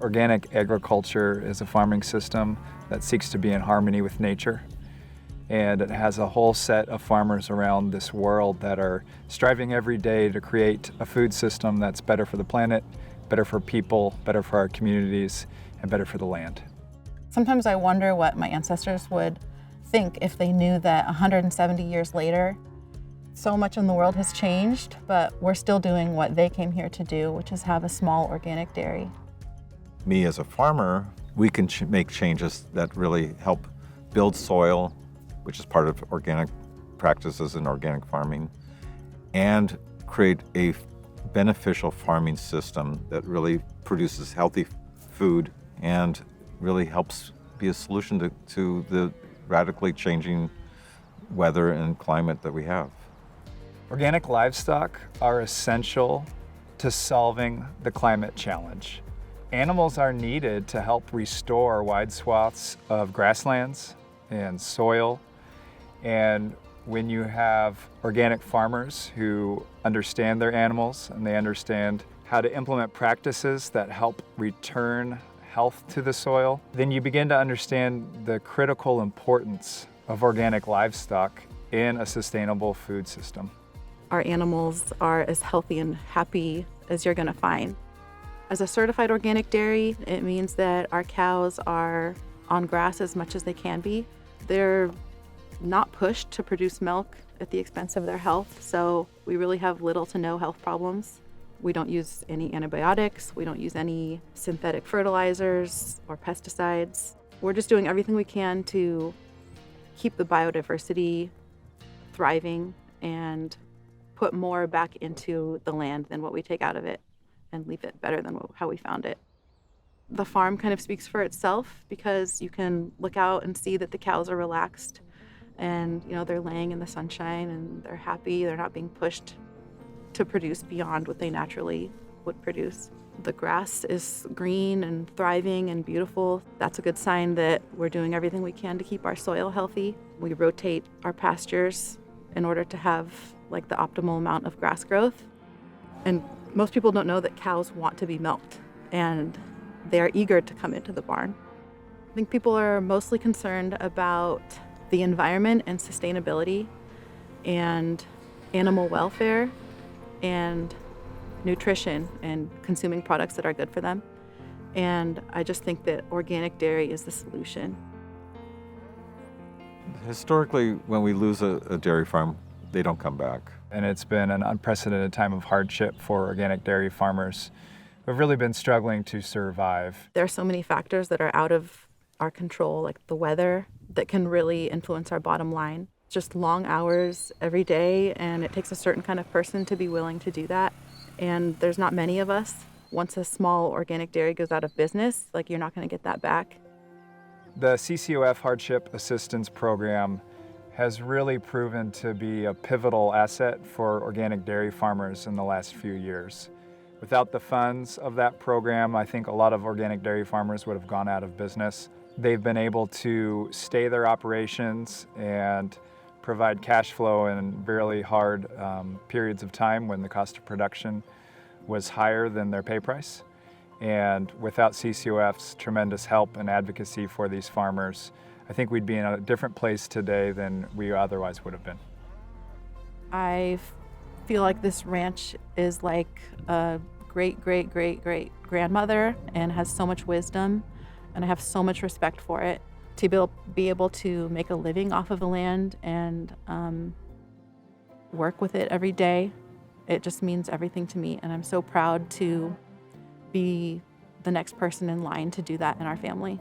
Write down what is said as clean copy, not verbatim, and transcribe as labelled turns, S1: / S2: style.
S1: Organic agriculture is a farming system that seeks to be in harmony with nature. And it has a whole set of farmers around this world that are striving every day to create a food system that's better for the planet, better for people, better for our communities, and better for the land.
S2: Sometimes I wonder what my ancestors would think if they knew that 170 years later, so much in the world has changed, but we're still doing what they came here to do, which is have a small organic dairy.
S3: Me as a farmer, we can make changes that really help build soil, which is part of organic practices in organic farming, and create a beneficial farming system that really produces healthy food and really helps be a solution to the radically changing weather and climate that we have.
S1: Organic livestock are essential to solving the climate challenge. Animals are needed to help restore wide swaths of grasslands and soil. And when you have organic farmers who understand their animals and they understand how to implement practices that help return health to the soil, then you begin to understand the critical importance of organic livestock in a sustainable food system.
S2: Our animals are as healthy and happy as you're gonna find. As a certified organic dairy, it means that our cows are on grass as much as they can be. They're not pushed to produce milk at the expense of their health, so we really have little to no health problems. We don't use any antibiotics, we don't use any synthetic fertilizers or pesticides. We're just doing everything we can to keep the biodiversity thriving and put more back into the land than what we take out of it and leave it better than how we found it. The farm kind of speaks for itself because you can look out and see that the cows are relaxed and they're laying in the sunshine and they're happy. They're not being pushed to produce beyond what they naturally would produce. The grass is green and thriving and beautiful. That's a good sign that we're doing everything we can to keep our soil healthy. We rotate our pastures in order to have the optimal amount of grass growth. And most people don't know that cows want to be milked and they are eager to come into the barn. I think people are mostly concerned about the environment and sustainability and animal welfare and nutrition and consuming products that are good for them. And I just think that organic dairy is the solution.
S3: Historically, when we lose a dairy farm, they don't come back.
S1: And it's been an unprecedented time of hardship for organic dairy farmers who have really been struggling to survive.
S2: There are so many factors that are out of our control, like the weather, that can really influence our bottom line. Just long hours every day, and it takes a certain kind of person to be willing to do that. And there's not many of us. Once a small organic dairy goes out of business, you're not going to get that back.
S1: The CCOF Hardship Assistance Program has really proven to be a pivotal asset for organic dairy farmers in the last few years. Without the funds of that program, I think a lot of organic dairy farmers would have gone out of business. They've been able to stay their operations and provide cash flow in really hard periods of time when the cost of production was higher than their pay price. And without CCOF's tremendous help and advocacy for these farmers, I think we'd be in a different place today than we otherwise would have been.
S2: I feel like this ranch is like a great-great-great-great-grandmother and has so much wisdom, and I have so much respect for it. To be able to make a living off of the land and work with it every day, it just means everything to me, and I'm so proud to be the next person in line to do that in our family.